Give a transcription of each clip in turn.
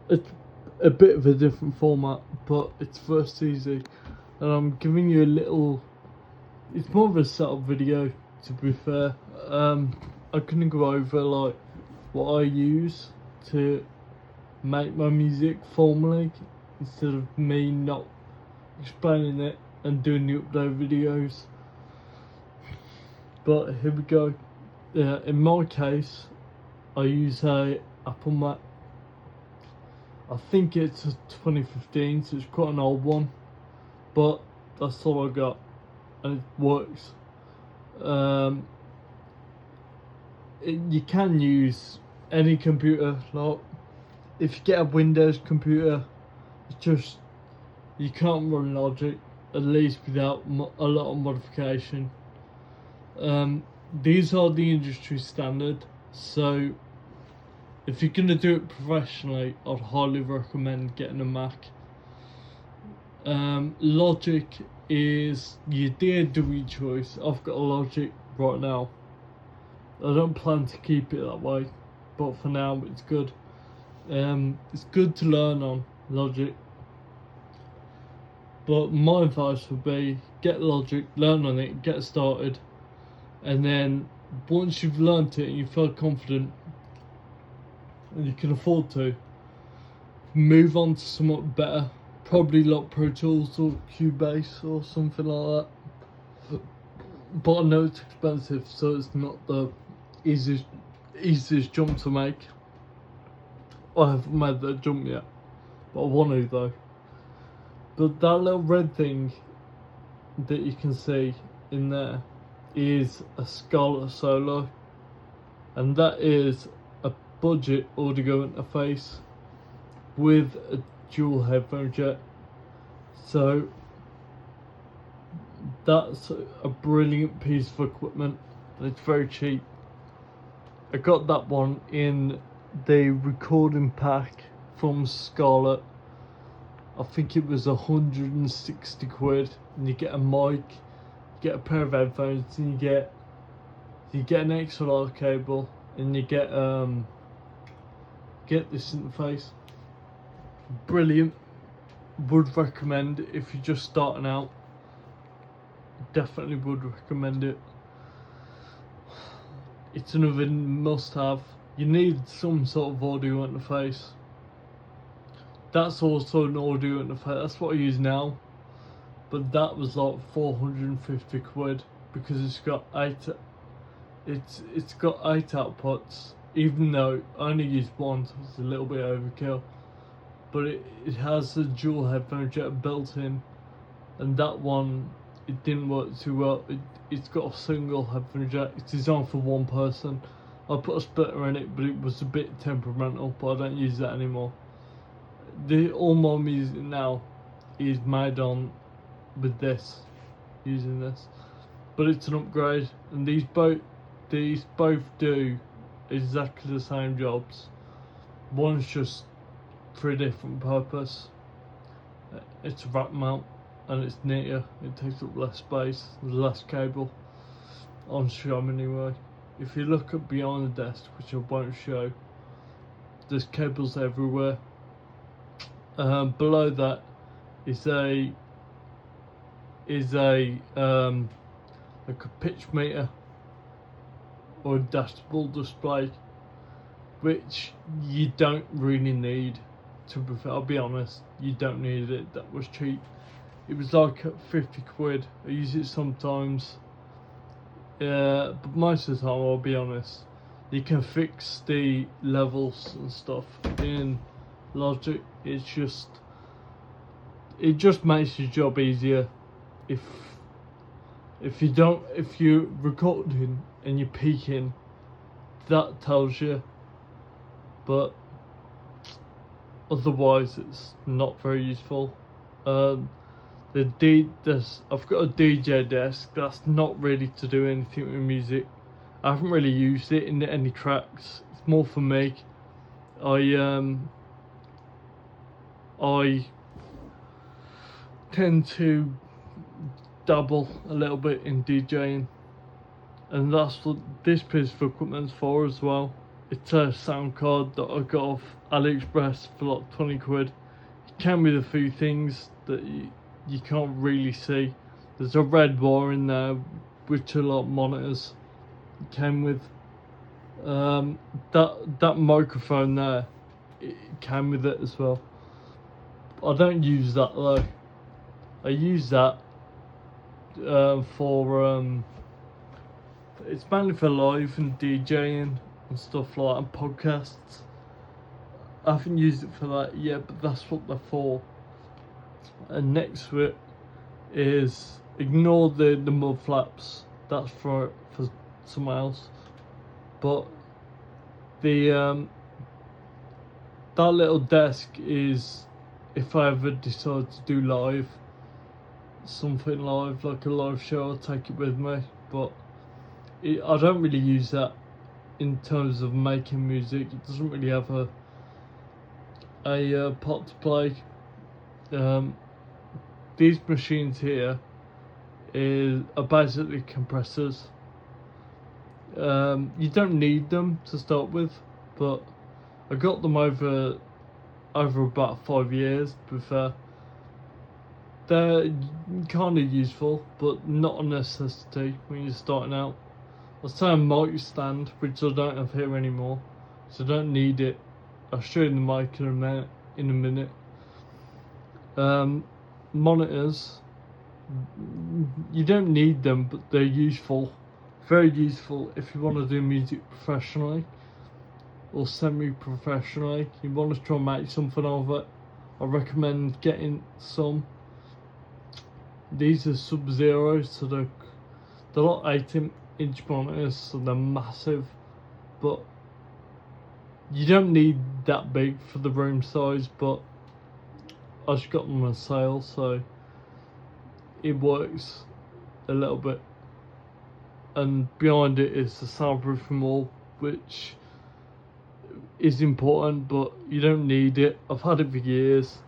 it's a bit of a different format, but it's first easy, and I'm giving you a little. It's more of a setup video, to be fair. I'm gonna go over like what I use to make my music formally, instead of me not explaining it and doing the upload videos. But here we go. In my case, I use a Apple Mac. I think it's a 2015, so it's quite an old one, but that's all I got, and it works. You can use any computer. Like, if you get a Windows computer, it's just you can't run Logic, at least without a lot of modification. These are the industry standard, so if you're gonna do it professionally, I'd highly recommend getting a Mac. Logic is your DAW choice. I've got a Logic right now. I don't plan to keep it that way, but for now it's good. It's good to learn on Logic, but my advice would be get Logic, learn on it, get started, and then once you've learnt it and you feel confident and you can afford to, move on to somewhat better, probably like Pro Tools or Cubase or something like that. But I know it's expensive, so it's not the easiest jump to make. I haven't made that jump yet, but I want to though. But that little red thing that you can see in there is a Scarlett Solo, and that is a budget audio interface with a dual headphone jack. So that's a brilliant piece of equipment, and it's very cheap. I got that one in the recording pack from Scarlett. I think it was 160 quid, and you get a mic, you get a pair of headphones, and you get an XLR cable, and you get this interface. Brilliant. Would recommend it if you're just starting out. Definitely would recommend it. It's another must-have. You need some sort of audio interface. That's also an audio interface. That's what I use now, but that was like 450 quid because it's got it's got 8 outputs. Even though I only used one, so it's a little bit overkill. But it has a dual headphone jack built in, and that one, it didn't work too well. It's got a single headphone jack. It's designed for one person. I put a splitter in it, but it was a bit temperamental, but I don't use that anymore. All my music now is made on with this, using this, but it's an upgrade, and these both do exactly the same jobs. One's just for a different purpose. It's a rack mount, and it's neater. It takes up less space. There's less cable on show anyway. If you look up behind the desk, which I won't show, there's cables everywhere. Below that is a like a pitch meter or a dashboard display, which you don't really need. To be fair, I'll be honest, you don't need it. That was cheap. It was like 50 quid. I use it sometimes, but most of the time, I'll be honest, you can fix the levels and stuff in Logic. It just makes your job easier. If you're recording and you're peaking, that tells you, but otherwise it's not very useful. I've got a DJ desk that's not really to do anything with music. I haven't really used it in any tracks. It's more for me. I tend to dabble a little bit in DJing, and that's what this piece of equipment's for as well. It's a sound card that I got off AliExpress for like 20 quid. It came with a few things that you can't really see. There's a red wire in there, which are like monitors. It came with that microphone there. It came with it as well. I don't use that though. I use that for it's mainly for live and DJing and stuff like that, and podcasts. I haven't used it for that yet, but that's what they're for. And next to it is, ignore the mud flaps. That's for someone else. But the that little desk is if I ever decide to do something live, like a live show, I'll take it with me. But I don't really use that in terms of making music. It doesn't really have a part to play. These machines here are basically compressors. You don't need them to start with, but I got them over about 5 years. To be fair, they're kind of useful, but not a necessity when you're starting out. I'll say a mic stand, which I don't have here anymore, so I don't need it. I'll show you the mic in a minute. Monitors, you don't need them, but they're useful. Very useful if you want to do music professionally or semi-professionally. You want to try and make something of it, I recommend getting some. These are Sub-Zero, so they're like 18-inch monitors, so they're massive, but you don't need that big for the room size. But I just got them on sale, so it works a little bit. And behind it is the soundproofing wall, which is important, but you don't need it. I've had it for years.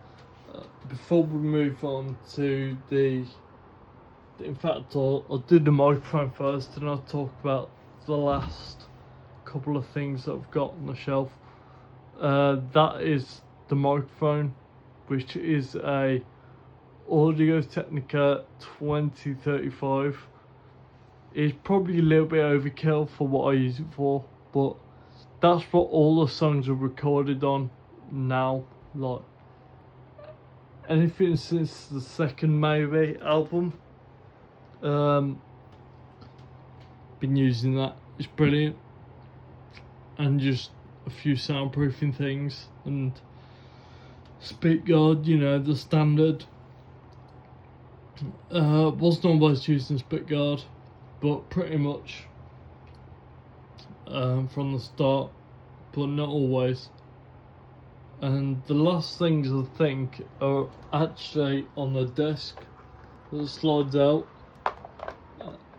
Before we move on to in fact, I'll do the microphone first, and I'll talk about the last couple of things that I've got on the shelf. That is the microphone, which is a Audio-Technica 2035. It's probably a little bit overkill for what I use it for, but that's what all the songs are recorded on now. Like anything since the second maybe album, been using that. It's brilliant. And just a few soundproofing things and speak guard, the standard. Wasn't always using spit guard, but pretty much from the start, but not always. And the last things I think are actually on the desk that slides out,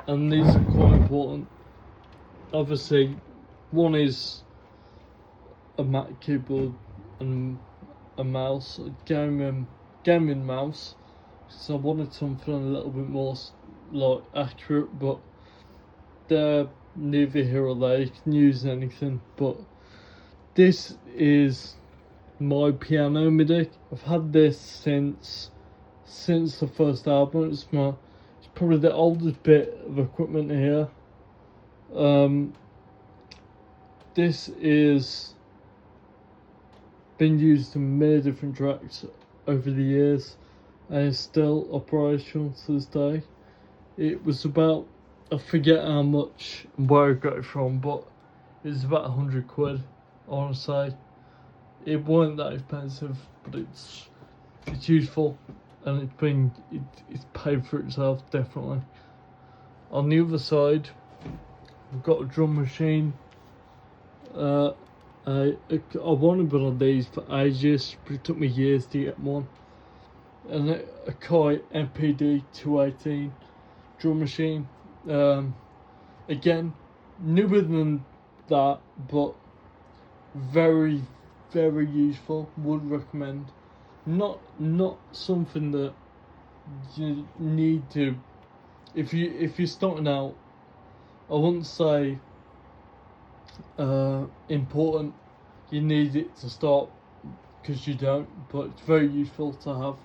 and these are quite important. Obviously, one is a Mac keyboard and a mouse, a gaming mouse. So I wanted something a little bit more like accurate, but they're neither here or there. You can use anything, but this is my piano MIDI. I've had this since the first album. It's probably the oldest bit of equipment here. This is been used in many different tracks over the years, and it's still operational to this day. It was about, I forget how much and where I got it from, but it was about 100 quid, I want to say. It wasn't that expensive, but it's useful, and it's paid for itself, definitely. On the other side, I've got a drum machine. I wanted one of these for ages, but it took me years to get one. And a Kai MPD 218 drum machine. Again, newer than that, but very, very useful. Would recommend. Not something that you need to. If you're starting out, I wouldn't say important. You need it to start because you don't, but it's very useful to have.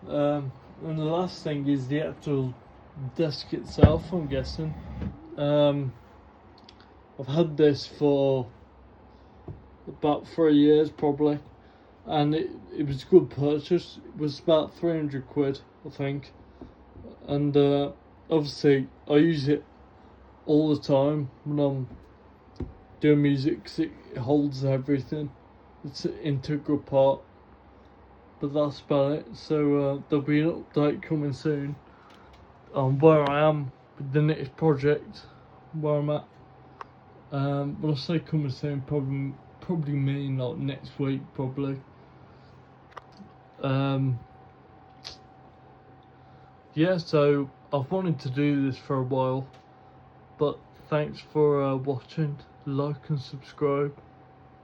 And the last thing is the actual desk itself, I'm guessing. I've had this for about 3 years probably, and it was a good purchase. It was about 300 quid, I think. And obviously I use it all the time when I'm doing music because it holds everything. It's an integral part. But that's about it. So there'll be an update coming soon on where I am with the next project, where I'm at. When I say coming soon, probably mean like next week, probably. Yeah, so I've wanted to do this for a while, but thanks for watching. Like and subscribe.